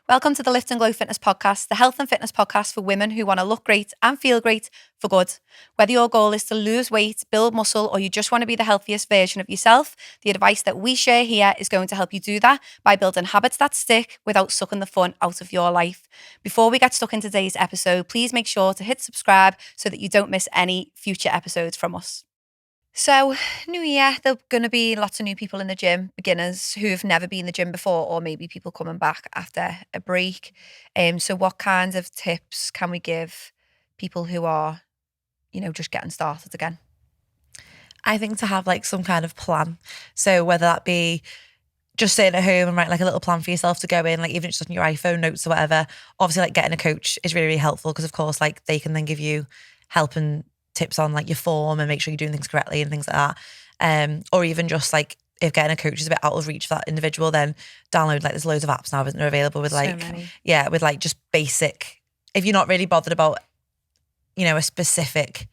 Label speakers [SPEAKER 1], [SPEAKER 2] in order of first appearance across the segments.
[SPEAKER 1] Welcome to the Lift and Glow Fitness Podcast, the health and fitness podcast for women who want to look great and feel great for good. Whether your goal is to lose weight, build muscle, or you just want to be the healthiest version of yourself, the advice that we share here is going to help you do that by building habits that stick without sucking the fun out of your life. Before we get stuck in today's episode, please make sure to hit subscribe so that you don't miss any future episodes from us. So, new year, there are going to be lots of new people in the gym, beginners who've never been in the gym before, or maybe people coming back after a break. So what kinds of tips can we give people who are, just getting started again?
[SPEAKER 2] I think to have like some kind of plan. So whether that be just sitting at home and write like a little plan for yourself to go in, like even just on your iPhone notes or whatever. Obviously, like getting a coach is really, really helpful because of course, like they can then give you help and tips on like your form and make sure you're doing things correctly and things like that. Or even just like if getting a coach is a bit out of reach for that individual, then download like there's loads of apps now that are available with like with like just basic. If you're not really bothered about a specific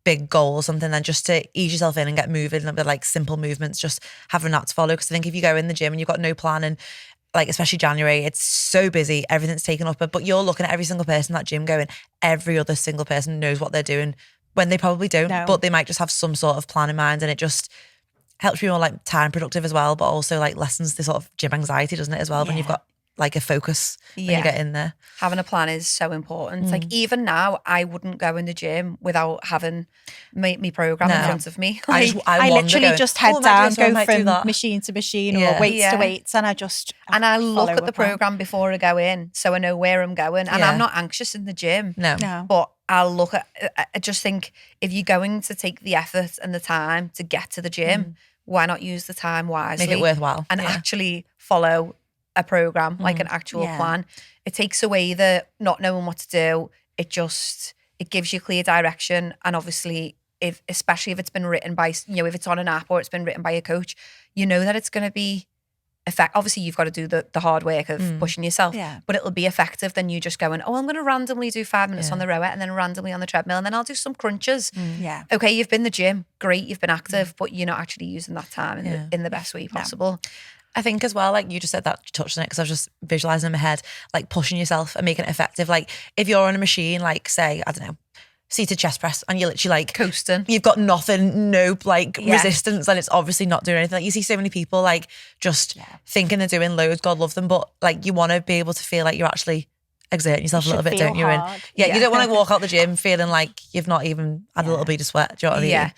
[SPEAKER 2] big goal or something, then just to ease yourself in and get moving with like simple movements, just having that to follow. Because I think if you go in the gym and you've got no plan and like especially January, it's so busy, everything's taken up, but you're looking at every single person in that gym going, every other single person knows what they're doing when they probably don't, but they might just have some sort of plan in mind, and it just helps you be more like time productive as well, but also like lessens the sort of gym anxiety, doesn't it, as well, when you've got like a focus when you get in there.
[SPEAKER 1] Having a plan is so important. Like even now, I wouldn't go in the gym without having my program in front of me. Like,
[SPEAKER 2] I literally
[SPEAKER 1] just
[SPEAKER 2] head down, go from machine to machine or weights to weights, and
[SPEAKER 1] I look at the program before I go in, so I know where I'm going, and I'm not anxious in the gym.
[SPEAKER 2] No.
[SPEAKER 1] But I'll look at. I just think if you're going to take the effort and the time to get to the gym, why not use the time wisely,
[SPEAKER 2] make it worthwhile,
[SPEAKER 1] and actually follow a program, like an actual plan. It takes away the not knowing what to do. It gives you clear direction. And obviously, especially if it's been written by, if it's on an app or it's been written by a coach, you know that it's going to be effective. Obviously, you've got to do the hard work of pushing yourself, but it'll be effective than you just going, I'm going to randomly do 5 minutes on the rower and then randomly on the treadmill and then I'll do some crunches. Okay, you've been in the gym, great, you've been active, but you're not actually using that time in the best way possible.
[SPEAKER 2] I think as well, like you just said that, you touched on it because I was just visualizing in my head, like pushing yourself and making it effective. Like if you're on a machine, like say, I don't know, seated chest press, and you're literally like
[SPEAKER 1] coasting,
[SPEAKER 2] you've got nothing, no like resistance, and it's obviously not doing anything. Like you see so many people like just thinking they're doing loads, God love them, but like you want to be able to feel like you're actually exerting yourself a little bit, don't you? And you don't want to walk out the gym feeling like you've not even had a little bit of sweat. Do you know what I mean?
[SPEAKER 1] Yeah.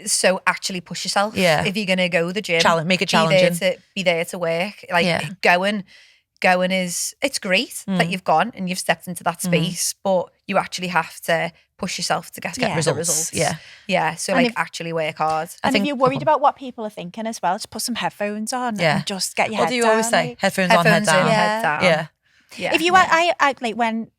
[SPEAKER 1] So actually push yourself. Yeah. If you're going to go to the gym,
[SPEAKER 2] make it challenging.
[SPEAKER 1] Be there to work. Like going is, it's great that you've gone and you've stepped into that space, but you actually have to push yourself to get results. Yeah. So and actually work hard.
[SPEAKER 3] And if you're worried about what people are thinking as well, just put some headphones on and just get your head down.
[SPEAKER 2] What do you always say? Headphones on, head down.
[SPEAKER 1] Head down.
[SPEAKER 2] Yeah.
[SPEAKER 3] Yeah. If you, I like when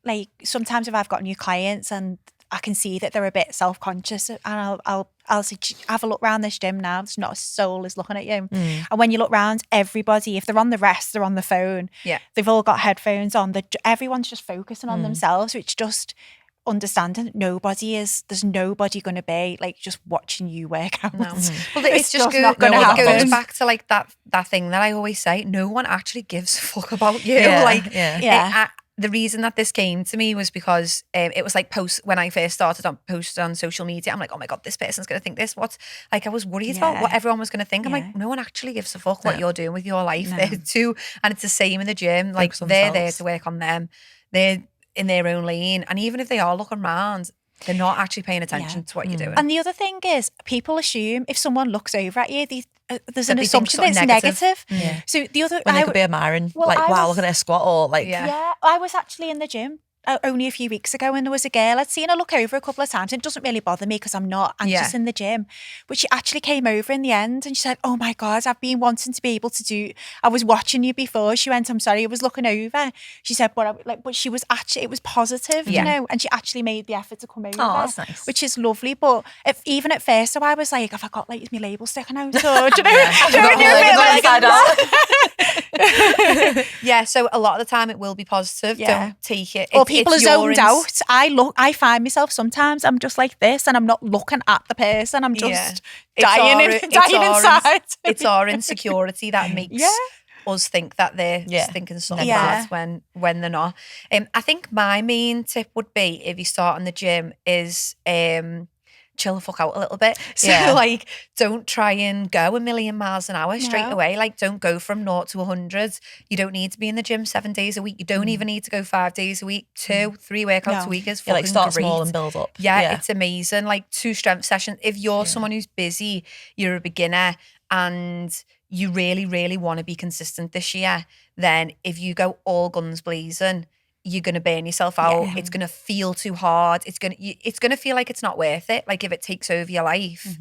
[SPEAKER 3] sometimes if I've got new clients and I can see that they're a bit self-conscious, and I'll say, have a look around this gym now. There's not a soul is looking at you. And when you look around, everybody, if they're on the rest, they're on the phone. Yeah, they've all got headphones on. Everyone's just focusing on themselves. So it's just understanding that there's nobody going to be like just watching you work out.
[SPEAKER 1] No. Well, it's just not going to happen. It goes back to like that thing that I always say, no one actually gives a fuck about you. The reason that this came to me was because it was like when I first started posted on social media, I'm like, oh my God, this person's going to think this. I was worried about what everyone was going to think. I'm like, no one actually gives a fuck what you're doing with your life. No. They're too, and it's the same in the gym. Like they're there to work on them. They're in their own lane. And even if they are looking around, they're not actually paying attention to what you're doing.
[SPEAKER 3] And the other thing is, people assume if someone looks over at you, there's an assumption that it's negative.
[SPEAKER 2] Yeah.
[SPEAKER 3] So the other,
[SPEAKER 2] when they could be admiring, wow, look at their squat, or like,
[SPEAKER 3] I was actually in the gym only a few weeks ago, and there was a girl I'd seen her look over a couple of times. It doesn't really bother me because I'm not anxious in the gym, but she actually came over in the end and she said, oh my God, I've been wanting to be able to do, I was watching you before. She went, I'm sorry, I was looking over. She said, but she was actually, it was positive, and she actually made the effort to come over.
[SPEAKER 2] Oh, that's nice.
[SPEAKER 3] Which is lovely. But even at first, so I was like, have I got like my label sticking out? Or, do you know?
[SPEAKER 1] Yeah, so a lot of the time it will be positive. Don't take it.
[SPEAKER 3] Or people are zoned out. I find myself sometimes I'm just like this and I'm not looking at the person. I'm just dying inside.
[SPEAKER 1] It's our insecurity that makes us think that they're thinking something
[SPEAKER 3] Yeah.
[SPEAKER 1] bad when they're not. I think my main tip would be, if you start in the gym, is chill the fuck out a little bit. So like, don't try and go a million miles an hour straight away. Like, don't go from 0 to 100. You don't need to be in the gym 7 days a week. You don't even need to go 5 days a week. 2, 3 workouts a week is fucking
[SPEAKER 2] like start
[SPEAKER 1] great.
[SPEAKER 2] small and build up.
[SPEAKER 1] Yeah, it's amazing. Like 2 strength sessions. If you're someone who's busy, you're a beginner, and you really, really want to be consistent this year, then if you go all guns blazing, you're going to burn yourself out. It's going to feel too hard. It's going to feel like it's not worth it. Like, if it takes over your life,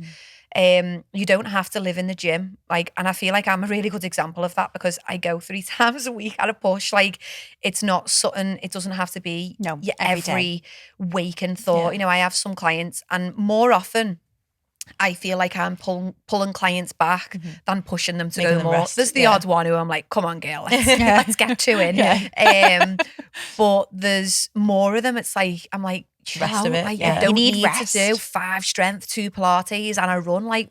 [SPEAKER 1] you don't have to live in the gym. Like, and I feel like I'm a really good example of that, because I go 3 times a week at a push. Like, it's not something, it doesn't have to be your every waking thought. You know, I have some clients, and more often I feel like I'm pulling clients back than pushing them to
[SPEAKER 2] Making
[SPEAKER 1] go
[SPEAKER 2] them
[SPEAKER 1] more.
[SPEAKER 2] rest,
[SPEAKER 1] There's the odd one who I'm like, come on, girl, let's get to it. But there's more of them. It's like, I'm like,
[SPEAKER 2] Rest of it.
[SPEAKER 1] Like,
[SPEAKER 2] Yeah.
[SPEAKER 1] you don't
[SPEAKER 3] You need
[SPEAKER 1] need
[SPEAKER 3] rest.
[SPEAKER 1] to do 5 strength, 2 Pilates and a run. Like,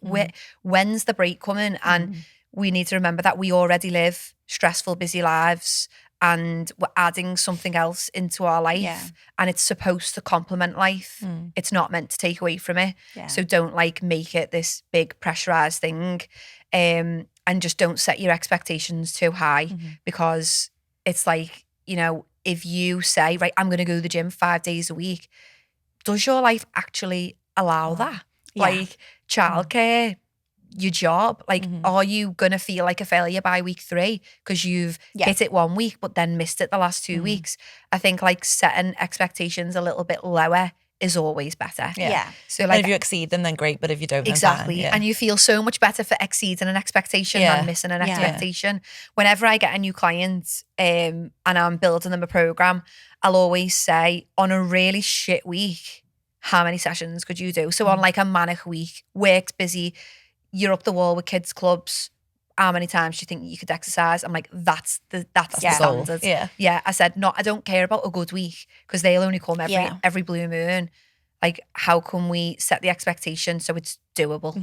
[SPEAKER 1] when's the break coming? And we need to remember that we already live stressful, busy lives, and we're adding something else into our life, and it's supposed to complement life. It's not meant to take away from it. So don't like make it this big pressurized thing, and just don't set your expectations too high, because it's like, you know, if you say, right, I'm going to go to the gym 5 days a week, does your life actually allow that? Like, childcare, your job, like, are you gonna feel like a failure by week 3 because you've hit it 1 week but then missed it the last 2 weeks? I think like setting expectations a little bit lower is always better. So like,
[SPEAKER 2] and if you exceed them, then great, but if you don't, then
[SPEAKER 1] exactly,
[SPEAKER 2] fine.
[SPEAKER 1] and you feel so much better for exceeding an expectation than missing an expectation. Whenever I get a new client and I'm building them a program, I'll always say, on a really shit week, how many sessions could you do? So on like a manic week, work's busy, you're up the wall with kids clubs, how many times do you think you could exercise? I'm like, that's the standard. I said, no, I don't care about a good week, because they'll only come every blue moon. Like, how can we set the expectation so it's doable?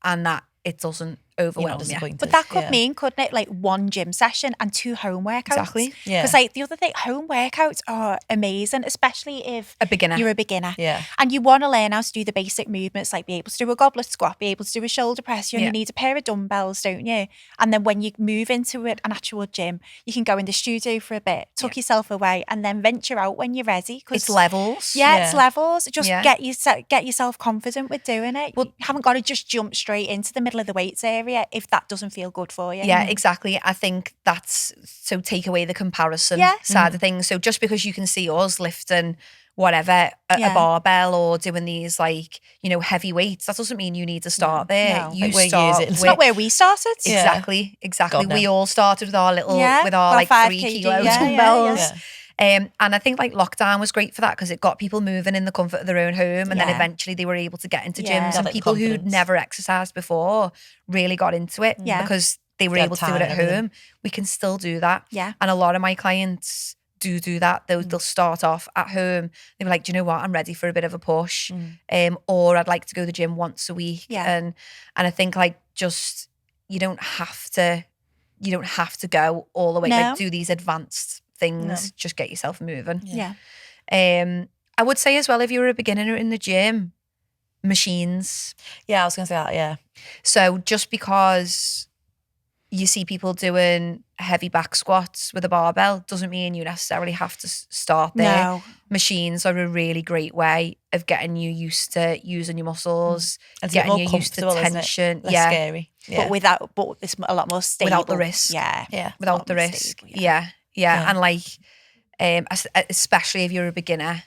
[SPEAKER 1] And that it doesn't overwhelm you.
[SPEAKER 3] But that could mean, couldn't it, like 1 gym session and 2 home workouts?
[SPEAKER 1] Exactly.
[SPEAKER 3] Because like the other thing, home workouts are amazing, especially if you're a beginner. And you want to learn how to do the basic movements, like be able to do a goblet squat, be able to do a shoulder press. You only need a pair of dumbbells, don't you? And then when you move into an actual gym, you can go in the studio for a bit, tuck yourself away, and then venture out when you're ready.
[SPEAKER 1] It's levels.
[SPEAKER 3] It's levels. Just get yourself confident with doing it. Well, you haven't got to just jump straight into the middle of the weights area if that doesn't feel good for you.
[SPEAKER 1] Yeah, exactly. I think that's, so take away the comparison side of things. So just because you can see us lifting whatever, a barbell, or doing these like, you know, heavy weights, that doesn't mean you need to start there.
[SPEAKER 3] No.
[SPEAKER 1] You
[SPEAKER 2] Like,
[SPEAKER 1] start
[SPEAKER 3] It's not where we started.
[SPEAKER 1] Exactly.
[SPEAKER 2] God, no.
[SPEAKER 1] We all started with our little, with our like
[SPEAKER 3] 5
[SPEAKER 1] 3
[SPEAKER 3] kg,
[SPEAKER 1] kilo dumbbells.
[SPEAKER 3] yeah.
[SPEAKER 1] And I think like lockdown was great for that, because it got people moving in the comfort of their own home, and then eventually they were able to get into gyms, and
[SPEAKER 2] Like
[SPEAKER 1] people who'd
[SPEAKER 2] confidence.
[SPEAKER 1] never exercised before really got into it because they were
[SPEAKER 2] They had
[SPEAKER 1] able to do it
[SPEAKER 2] time
[SPEAKER 1] at
[SPEAKER 2] and everything.
[SPEAKER 1] home. We can still do that.
[SPEAKER 3] Yeah.
[SPEAKER 1] And a lot of my clients do that. They'll start off at home. They're like, do you know what? I'm ready for a bit of a push. Or I'd like to go to the gym once a week. And I think like, just, you don't have to go all the way, like do these advanced things. Just get yourself moving. I would say as well, if you're a beginner in the gym, machines.
[SPEAKER 2] Yeah, I was going to say that, yeah.
[SPEAKER 1] So just because you see people doing heavy back squats with a barbell doesn't mean you necessarily have to start there.
[SPEAKER 3] No.
[SPEAKER 1] Machines are a really great way of getting you used to using your muscles,
[SPEAKER 2] And
[SPEAKER 1] getting you used to tension.
[SPEAKER 2] Less scary.
[SPEAKER 3] But it's a lot more stable.
[SPEAKER 1] Without the risk.
[SPEAKER 3] Yeah.
[SPEAKER 1] Without the risk. Yeah. And like, especially if you're a beginner,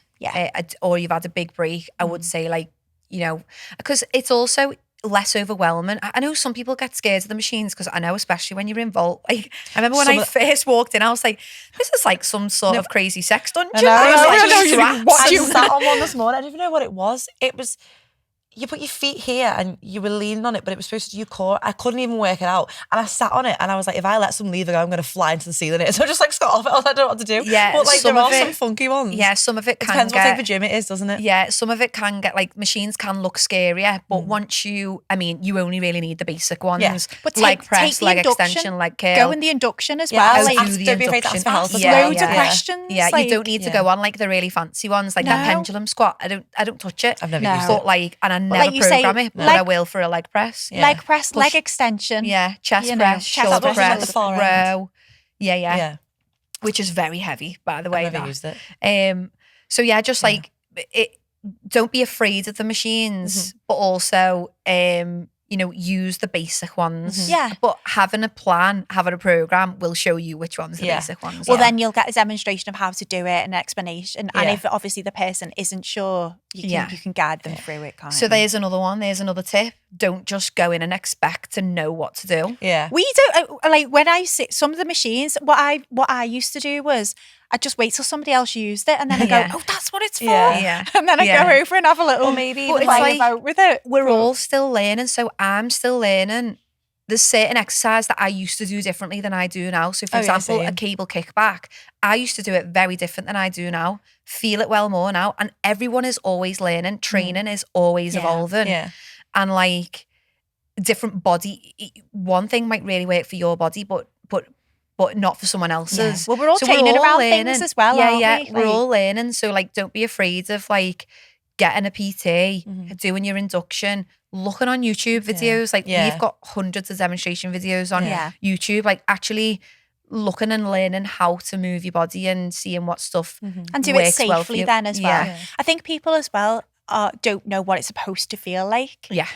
[SPEAKER 1] or you've had a big break, I would say like, you know, because it's also less overwhelming. I know some people get scared of the machines, because I know, especially when you're involved. Like, I remember when I first walked in, I was like, this is like some sort of crazy sex dungeon.
[SPEAKER 2] I
[SPEAKER 1] There's like straps.
[SPEAKER 2] I sat on one this morning. I don't even know what it was. It was, you put your feet here and you were leaning on it, but it was supposed to do your core. I couldn't even work it out. And I sat on it and I was like, if I let some lever go, I'm going to fly into the ceiling. So I just like got off it. I don't know what to do.
[SPEAKER 1] Yeah,
[SPEAKER 2] but like there
[SPEAKER 1] some of
[SPEAKER 2] are
[SPEAKER 1] it-
[SPEAKER 2] some funky ones.
[SPEAKER 1] Yeah, some of it can
[SPEAKER 2] Depends
[SPEAKER 1] get...
[SPEAKER 2] what type of gym it is, doesn't it?
[SPEAKER 1] Yeah, some of it can get, like, machines can look scarier, but once you only really need the basic ones.
[SPEAKER 2] Yeah.
[SPEAKER 3] But
[SPEAKER 1] leg
[SPEAKER 3] take
[SPEAKER 1] press,
[SPEAKER 3] the
[SPEAKER 1] leg
[SPEAKER 3] induction,
[SPEAKER 1] extension, leg curl.
[SPEAKER 3] Go in the induction as
[SPEAKER 2] Yeah,
[SPEAKER 3] well.
[SPEAKER 2] like,
[SPEAKER 1] do the
[SPEAKER 2] don't be afraid to ask for help.
[SPEAKER 3] There's
[SPEAKER 1] Yeah,
[SPEAKER 3] loads of
[SPEAKER 1] yeah.
[SPEAKER 3] questions.
[SPEAKER 1] Yeah,
[SPEAKER 3] like,
[SPEAKER 1] you don't need to go on like the really fancy ones, like
[SPEAKER 3] No.
[SPEAKER 1] that pendulum squat. I don't touch it.
[SPEAKER 2] I've never
[SPEAKER 3] No.
[SPEAKER 2] used
[SPEAKER 1] But
[SPEAKER 2] it.
[SPEAKER 1] like, and I never
[SPEAKER 3] like you say,
[SPEAKER 1] program it, but
[SPEAKER 3] leg-
[SPEAKER 1] I will for a leg press.
[SPEAKER 2] Yeah.
[SPEAKER 3] leg press,
[SPEAKER 1] Push-
[SPEAKER 3] leg extension.
[SPEAKER 1] Yeah, chest
[SPEAKER 3] You know,
[SPEAKER 1] press,
[SPEAKER 3] chest
[SPEAKER 1] shoulder
[SPEAKER 3] press,
[SPEAKER 1] press,
[SPEAKER 2] like the far end.
[SPEAKER 1] row. Yeah,
[SPEAKER 2] Yeah.
[SPEAKER 1] which is very heavy, by the way.
[SPEAKER 2] I've never
[SPEAKER 1] that.
[SPEAKER 2] used it.
[SPEAKER 1] So yeah, just like it. Don't be afraid of the machines, but also use the basic ones.
[SPEAKER 3] Yeah.
[SPEAKER 1] But having a plan, having a program will show you which ones are the
[SPEAKER 2] Yeah.
[SPEAKER 1] basic ones.
[SPEAKER 3] Well,
[SPEAKER 1] yeah.
[SPEAKER 3] then you'll get a demonstration of how to do it, an explanation. And
[SPEAKER 2] Yeah.
[SPEAKER 3] if obviously the person isn't sure, you can guide them through it, can't
[SPEAKER 1] So
[SPEAKER 3] you?
[SPEAKER 1] there's another one. There's another tip. Don't just go in and expect to know what to do.
[SPEAKER 2] Yeah.
[SPEAKER 3] We don't like when I sit some of the machines. What I used to do was I'd just wait till somebody else used it, and then I go,
[SPEAKER 1] Yeah.
[SPEAKER 3] "Oh, that's what it's for."
[SPEAKER 2] Yeah.
[SPEAKER 1] Yeah.
[SPEAKER 3] And then I
[SPEAKER 1] Yeah.
[SPEAKER 3] go over and have a little,
[SPEAKER 2] Or maybe
[SPEAKER 1] But
[SPEAKER 2] even
[SPEAKER 1] it's
[SPEAKER 3] play
[SPEAKER 1] like-
[SPEAKER 3] about with it.
[SPEAKER 1] We're all still learning. So I'm still learning. There's certain exercise that I used to do differently than I do now. So for
[SPEAKER 2] Oh, yeah,
[SPEAKER 1] example, a
[SPEAKER 2] same.
[SPEAKER 1] cable kickback, I used to do it very different than I do now. Feel it well more now. And everyone is always learning. Training is always
[SPEAKER 3] Yeah.
[SPEAKER 1] evolving.
[SPEAKER 2] Yeah.
[SPEAKER 1] And like different body, one thing might really work for your body, but not for someone else's.
[SPEAKER 3] Well, we're all training around things as well,
[SPEAKER 1] Yeah,
[SPEAKER 3] aren't
[SPEAKER 1] yeah.
[SPEAKER 3] we?
[SPEAKER 1] We're
[SPEAKER 3] Like-
[SPEAKER 1] all learning. So like, don't be afraid of like getting a PT, doing your induction, looking on YouTube videos. Like
[SPEAKER 2] Yeah.
[SPEAKER 1] we've got hundreds of demonstration videos on
[SPEAKER 3] Yeah.
[SPEAKER 1] YouTube. Like actually looking and learning how to move your body and seeing what stuff
[SPEAKER 3] and do it
[SPEAKER 1] works well for
[SPEAKER 3] safely
[SPEAKER 1] you.
[SPEAKER 3] then as well.
[SPEAKER 1] Yeah.
[SPEAKER 3] I think people as well don't know what it's supposed to feel like.
[SPEAKER 1] Yeah.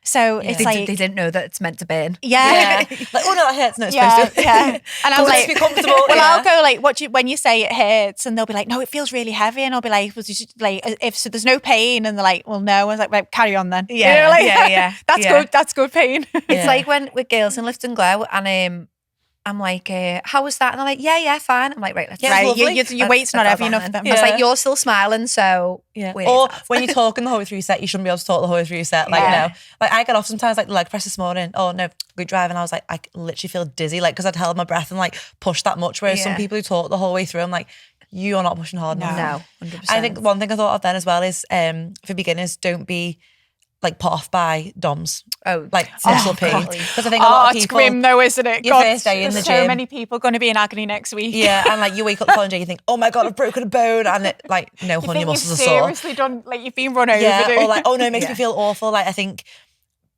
[SPEAKER 3] So it's
[SPEAKER 1] They,
[SPEAKER 3] like,
[SPEAKER 1] they didn't know that it's meant to burn.
[SPEAKER 3] yeah.
[SPEAKER 2] Yeah. Like, oh no, that hurts. No, it's
[SPEAKER 3] Yeah,
[SPEAKER 2] supposed to.
[SPEAKER 3] yeah. And I'm
[SPEAKER 2] Let's
[SPEAKER 3] like,
[SPEAKER 2] be comfortable.
[SPEAKER 3] well,
[SPEAKER 2] yeah.
[SPEAKER 3] I'll go like, when you say it hurts, and they'll be like, no, it feels really heavy, and I'll be like, like if so, there's no pain, and they're like, well, no. I was like, right, carry on then.
[SPEAKER 1] Yeah,
[SPEAKER 3] You know, like,
[SPEAKER 1] yeah.
[SPEAKER 3] That's
[SPEAKER 1] Yeah.
[SPEAKER 3] good. That's good pain.
[SPEAKER 1] It's
[SPEAKER 2] Yeah.
[SPEAKER 1] like when with girls in Lift and Glow, and I'm like, how was that? And they're like, yeah, fine. I'm like, right, let's
[SPEAKER 2] Yeah,
[SPEAKER 3] right,
[SPEAKER 2] lovely.
[SPEAKER 3] your weight's not
[SPEAKER 1] let's
[SPEAKER 3] heavy
[SPEAKER 1] have
[SPEAKER 3] enough
[SPEAKER 1] that
[SPEAKER 3] for them.
[SPEAKER 1] then. I was
[SPEAKER 2] Yeah.
[SPEAKER 1] like, you're still smiling, so
[SPEAKER 2] Yeah.
[SPEAKER 1] we need
[SPEAKER 2] Or
[SPEAKER 1] that.
[SPEAKER 2] when you're talking the whole way through your set, you shouldn't be able to talk the whole way through your set. Like,
[SPEAKER 3] Yeah.
[SPEAKER 2] no. Like, I get off sometimes, like, the leg press this morning. Oh, no, good drive. And I was like, I literally feel dizzy, like, because I'd held my breath and, like, pushed that much. Whereas some
[SPEAKER 1] Yeah.
[SPEAKER 2] people who talk the whole way through, I'm like, you are not pushing hard enough.
[SPEAKER 1] No, 100%.
[SPEAKER 2] I think one thing I thought of then as well is for beginners, don't be, like, put off by DOMs. Like, muscle pain.
[SPEAKER 1] God.
[SPEAKER 2] Because I think a lot of
[SPEAKER 3] it's
[SPEAKER 2] people...
[SPEAKER 3] grim though, isn't it?
[SPEAKER 2] your first day in
[SPEAKER 3] there's
[SPEAKER 2] the
[SPEAKER 3] so
[SPEAKER 2] gym.
[SPEAKER 3] many people going to be in agony next week.
[SPEAKER 2] Yeah, and, like, you wake up the following day, you think, oh, my God, I've broken a bone. And, it, like, no,
[SPEAKER 3] You
[SPEAKER 2] honey,
[SPEAKER 3] think
[SPEAKER 2] your
[SPEAKER 3] you've
[SPEAKER 2] muscles are sore.
[SPEAKER 3] seriously done, like you've been run over.
[SPEAKER 2] Yeah,
[SPEAKER 3] dude.
[SPEAKER 2] or like, oh no, it makes
[SPEAKER 1] Yeah.
[SPEAKER 2] me feel awful. Like, I think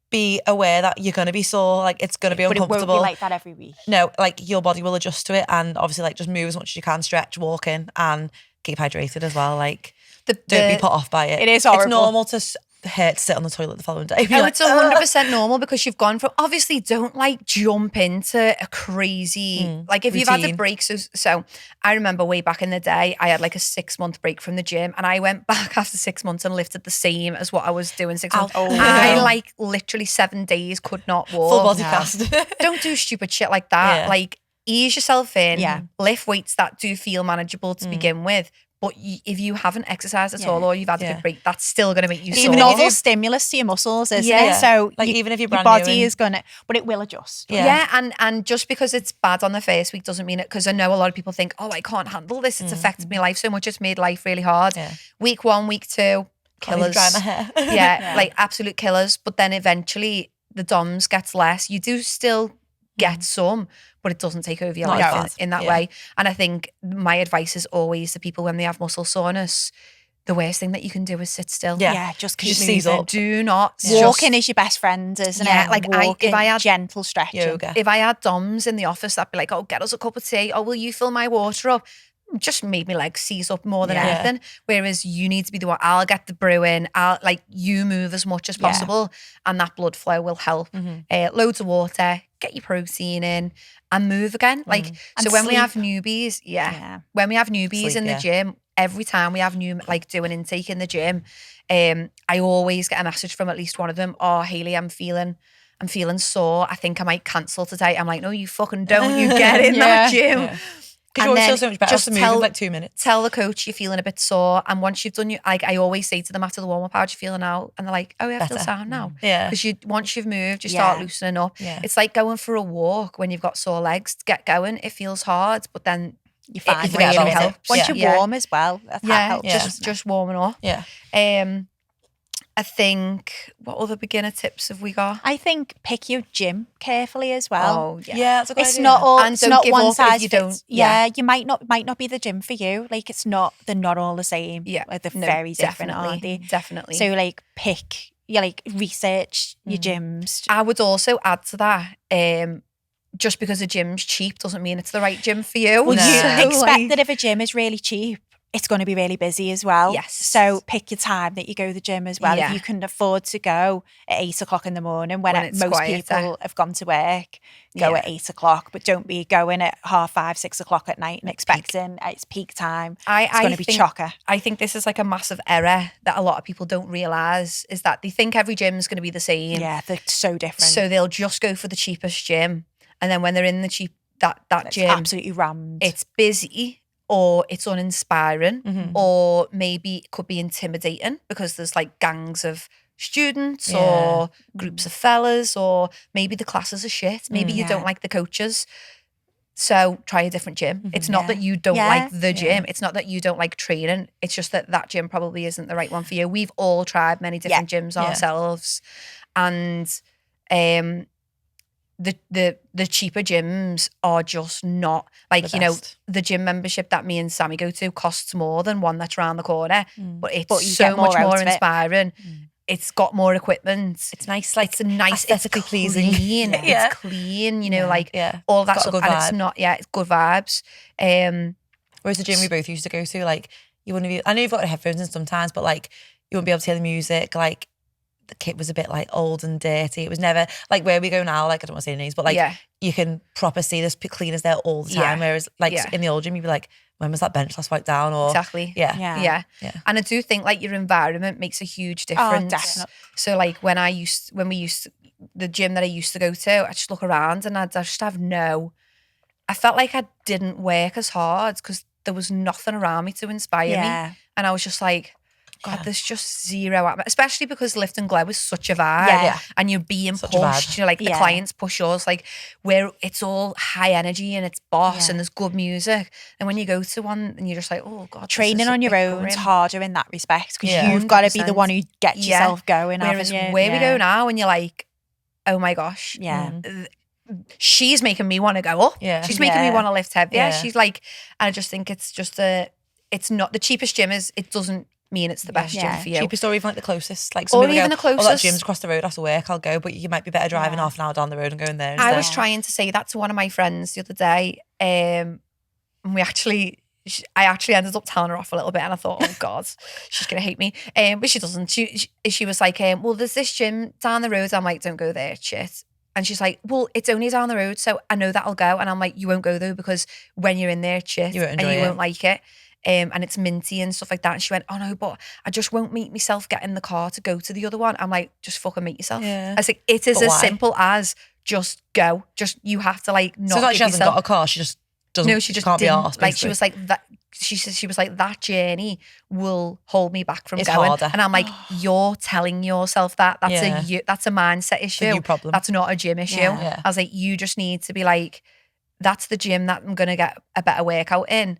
[SPEAKER 2] be aware that you're going to be sore, like it's going to be
[SPEAKER 3] but it won't
[SPEAKER 2] uncomfortable.
[SPEAKER 3] be like that every week.
[SPEAKER 2] No, like your body will adjust to it, and obviously like just move as much as you can, stretch, walk in, and keep hydrated as well. Like don't be put off by it.
[SPEAKER 3] It is horrible.
[SPEAKER 2] It's normal to hurt to sit on the toilet the following day.
[SPEAKER 1] No,
[SPEAKER 2] You're like,
[SPEAKER 1] it's 100% normal because you've gone from, obviously don't like jump into a crazy, like if you've had a
[SPEAKER 2] routine.
[SPEAKER 1] break. So I remember way back in the day, I had like a 6-month break from the gym and I went back after 6 months and lifted the same as what I was doing 6 months.
[SPEAKER 2] Oh,
[SPEAKER 1] I
[SPEAKER 2] no.
[SPEAKER 1] like literally 7 days could not walk.
[SPEAKER 2] full body cast.
[SPEAKER 1] Don't do stupid shit like that.
[SPEAKER 2] Yeah.
[SPEAKER 1] Like ease yourself in,
[SPEAKER 3] Yeah.
[SPEAKER 1] lift weights that do feel manageable to begin with. But if you haven't exercised at all or you've had a
[SPEAKER 2] Yeah.
[SPEAKER 1] big break, that's still going to make you
[SPEAKER 3] It's
[SPEAKER 1] sore.
[SPEAKER 3] novel stimulus to your muscles, isn't
[SPEAKER 1] Yeah.
[SPEAKER 3] it? So
[SPEAKER 2] Like, even if you're
[SPEAKER 3] your
[SPEAKER 2] brand new
[SPEAKER 3] body
[SPEAKER 2] and-
[SPEAKER 3] is gonna, but it will adjust.
[SPEAKER 2] Yeah.
[SPEAKER 1] Yeah, and just because it's bad on the first week doesn't mean it, because I know a lot of people think, oh, I can't handle this. It's affected my life so much. It's made life really hard.
[SPEAKER 2] Yeah.
[SPEAKER 1] Week 1, week 2,
[SPEAKER 2] Can't even
[SPEAKER 1] killers.
[SPEAKER 2] dry my hair.
[SPEAKER 1] Yeah, like absolute killers. But then eventually the DOMS gets less. You do still get some, but it doesn't take over your
[SPEAKER 2] Not
[SPEAKER 1] life
[SPEAKER 2] as
[SPEAKER 1] in,
[SPEAKER 2] bad.
[SPEAKER 1] in that
[SPEAKER 2] Yeah.
[SPEAKER 1] way. And I think my advice is always to people when they have muscle soreness, the worst thing that you can do is sit still.
[SPEAKER 2] Yeah.
[SPEAKER 3] Yeah, just keep
[SPEAKER 2] Just seize
[SPEAKER 3] moving.
[SPEAKER 2] up.
[SPEAKER 1] Do not
[SPEAKER 3] Walking
[SPEAKER 1] just-
[SPEAKER 3] is your best friend, isn't
[SPEAKER 1] Yeah,
[SPEAKER 3] it?
[SPEAKER 1] like
[SPEAKER 3] Walking,
[SPEAKER 1] if I had
[SPEAKER 3] gentle stretching.
[SPEAKER 2] Yoga.
[SPEAKER 1] if I had DOMs in the office, I'd be like, oh, get us a cup of tea. Oh, will you fill my water up? Just made me like seize up more than
[SPEAKER 2] Yeah.
[SPEAKER 1] anything. Whereas you need to be the one, I'll get the brew in. I'll like you move as much as
[SPEAKER 3] Yeah.
[SPEAKER 1] possible and that blood flow will help. Loads of water, get your protein in and move again. Like, so
[SPEAKER 3] And
[SPEAKER 1] when we have
[SPEAKER 3] sleep.
[SPEAKER 1] newbies,
[SPEAKER 3] Yeah.
[SPEAKER 1] when we have newbies
[SPEAKER 2] Sleep,
[SPEAKER 1] in the
[SPEAKER 2] yeah.
[SPEAKER 1] gym, every time we have new, like do an intake in the gym, I always get a message from at least one of them. Oh, Hayley, I'm feeling sore. I think I might cancel today. I'm like, no, you fucking don't. You get in that
[SPEAKER 3] Yeah.
[SPEAKER 1] gym.
[SPEAKER 2] Because you always feel so much better after moving for like 2 minutes.
[SPEAKER 1] Tell the coach you're feeling a bit sore, and once you've done like I always say to them after the warm up, how do you feel now? And they're like, oh yeah, I feel sound now.
[SPEAKER 2] Yeah.
[SPEAKER 1] Because once you've moved, you start loosening up.
[SPEAKER 2] Yeah.
[SPEAKER 1] It's like going for a walk when you've got sore legs. To get going, it feels hard, but then
[SPEAKER 3] you find
[SPEAKER 1] it really helps.
[SPEAKER 3] Once you're warm as well, that helps.
[SPEAKER 1] Just warming up.
[SPEAKER 2] Yeah.
[SPEAKER 1] I think, what other beginner tips have we got?
[SPEAKER 3] I think pick your gym carefully as well.
[SPEAKER 1] Oh yeah,
[SPEAKER 2] that's a good
[SPEAKER 3] it's
[SPEAKER 2] idea.
[SPEAKER 3] not all.
[SPEAKER 1] And
[SPEAKER 3] It's
[SPEAKER 1] don't
[SPEAKER 3] not
[SPEAKER 1] give
[SPEAKER 3] one
[SPEAKER 1] up if
[SPEAKER 3] size
[SPEAKER 1] you
[SPEAKER 3] fits.
[SPEAKER 1] don't.
[SPEAKER 3] You might not be the gym for you. Like they're not all the same.
[SPEAKER 1] Yeah,
[SPEAKER 3] they're very different, aren't they?
[SPEAKER 1] Definitely.
[SPEAKER 3] So like pick. Research your gyms.
[SPEAKER 1] I would also add to that. Just because a gym's cheap doesn't mean it's the right gym for you.
[SPEAKER 3] Well, you expect
[SPEAKER 1] like,
[SPEAKER 3] that if a gym is really cheap, it's going to be really busy as well.
[SPEAKER 1] Yes.
[SPEAKER 3] So pick your time that you go to the gym as well.
[SPEAKER 1] Yeah.
[SPEAKER 3] If you can afford to go at 8 o'clock in the morning when
[SPEAKER 1] it's
[SPEAKER 3] most
[SPEAKER 1] quieter.
[SPEAKER 3] people have gone to work, go at 8 o'clock, but don't be going at 5:30, 6 o'clock at night and expecting it's peak time. It's going to be chocker.
[SPEAKER 1] I think this is like a massive error that a lot of people don't realise is that they think every gym is going to be the same.
[SPEAKER 3] Yeah, they're so different.
[SPEAKER 1] So they'll just go for the cheapest gym. And then when they're in the cheap that gym,
[SPEAKER 3] absolutely rammed.
[SPEAKER 1] It's busy or it's uninspiring or maybe it could be intimidating because there's like gangs of students or groups of fellas or maybe the classes are shit. Maybe you don't like the coaches. So try a different gym. It's not that you don't like the gym. It's not that you don't like training. It's just that gym probably isn't the right one for you. We've all tried many different gyms ourselves and the cheaper gyms are just not like, you know, the gym membership that me and Sammy go to costs more than one that's around the corner, but it's so much more inspiring. It's got more equipment.
[SPEAKER 2] It's nice, like
[SPEAKER 1] it's a nice,
[SPEAKER 2] aesthetically pleasing.
[SPEAKER 1] Clean. It's clean, you know, like all that stuff. And it's not, it's good vibes.
[SPEAKER 2] Whereas the gym we both used to go to, like you wouldn't be, I know you've got headphones in sometimes, but like you wouldn't be able to hear the music, like the kit was a bit like old and dirty. It was never like where we go now, like I don't want to say names, but like you can proper see there's cleaners there all the time. Whereas like in the old gym, you'd be like, when was that bench last wiped down? Or
[SPEAKER 1] exactly. Yeah. And I do think like your environment makes a huge difference.
[SPEAKER 3] Oh, definitely.
[SPEAKER 1] So like when the gym that I used to go to, I just look around and I just have I felt like I didn't work as hard because there was nothing around me to inspire me. And I was just like, God, there's just zero, especially because Lift and Glow is such a vibe and you're being pushed, you know, like the clients push us, like where it's all high energy and it's boss and there's good music. And when you go to one and you're just like, oh God.
[SPEAKER 3] Training on your own is harder in that respect because you've got to be the one who gets yourself going,
[SPEAKER 1] whereas
[SPEAKER 3] haven't you?
[SPEAKER 1] Where we go now and you're like, oh my gosh. She's making me want to go up. She's making me want to lift heavier. She's like, and I just think it's just it's not the cheapest gym it doesn't mean it's the best gym for you.
[SPEAKER 2] Cheapest or even like the closest. Like some
[SPEAKER 1] or
[SPEAKER 2] people
[SPEAKER 1] even
[SPEAKER 2] go,
[SPEAKER 1] the closest.
[SPEAKER 2] Oh, that gym's across the road after work, I'll go. But you might be better driving half an hour down the road and going there instead.
[SPEAKER 1] I was trying to say that to one of my friends the other day. And I actually ended up telling her off a little bit and I thought, oh God, she's going to hate me. But she doesn't. She was like, well, there's this gym down the road. I'm like, don't go there, shit. And she's like, well, it's only down the road, so I know that I'll go. And I'm like, you won't go though because when you're in there, it's shit.
[SPEAKER 2] You won't enjoy
[SPEAKER 1] and you
[SPEAKER 2] it.
[SPEAKER 1] won't like it. And it's minty and stuff like that. And she went, oh no, but I just won't make myself get in the car to go to the other one. I'm like, just fucking make yourself. I was like, it is as simple as just go. Just, you have to like not.
[SPEAKER 2] So it's like she hasn't
[SPEAKER 1] yourself.
[SPEAKER 2] got a car, she just doesn't.
[SPEAKER 1] No, she just
[SPEAKER 2] can't
[SPEAKER 1] didn't.
[SPEAKER 2] be arsed.
[SPEAKER 1] Like she was like that. She was like, that journey will hold me back from
[SPEAKER 2] It's
[SPEAKER 1] going.
[SPEAKER 2] harder.
[SPEAKER 1] And I'm like, you're telling yourself that. That's a mindset issue.
[SPEAKER 2] It's a you problem.
[SPEAKER 1] That's not a gym issue.
[SPEAKER 2] Yeah.
[SPEAKER 1] I was like, you just need to be like, that's the gym that I'm gonna get a better workout in.